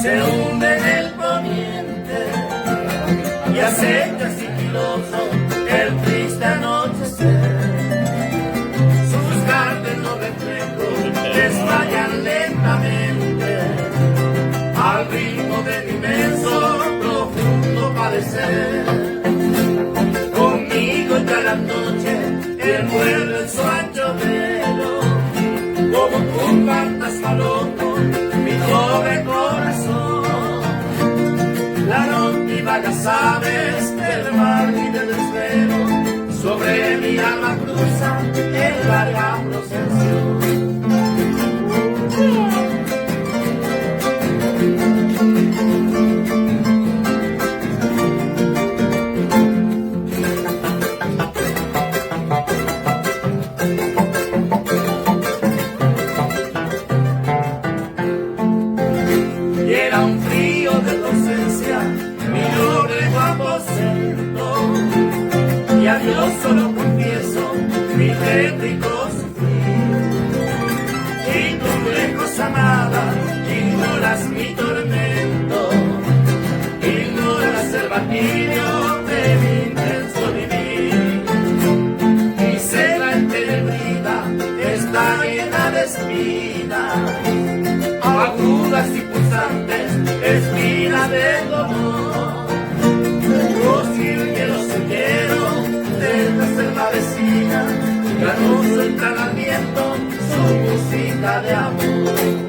se hunde en el poniente y acecha sigiloso el triste anochecer. Sus cárdenos reflejos desmayan lentamente al ritmo del inmenso, profundo padecer. Conmigo ya la noche envuelve en su ancho velo, como un fantasma loco mi pobre corazón. La nóctiva, ya sabes, del mar y del desvelo, sobre mi alma cruza en larga procesión. Y era un frío de docencia, mi noble aposento, y a Dios solo confieso mi tétrico sufrir. Y tú lejos, amada, ignoras mi tormento, ignoras el martirio de mi intenso vivir. Mi seda entenebrida está llena de espinas, agudas y pulsantes, espinas de dolor. Oh, si el hielo sendero de la selva vecina, ya no suelta al viento su música de amor.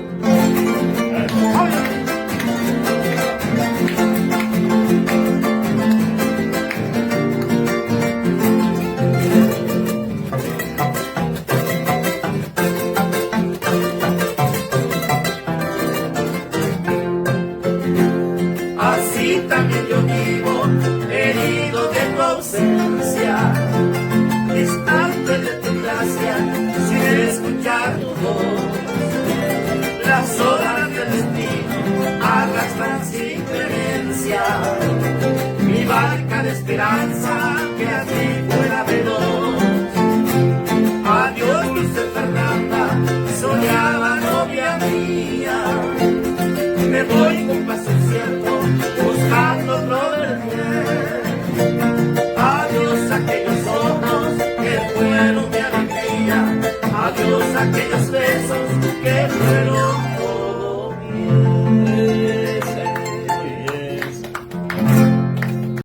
Así también yo vivo, herido de tu ausencia, distante de tu gracia, sin escuchar tu voz. Las horas del destino arrastran sin clemencia mi barca de esperanza que aquí fuera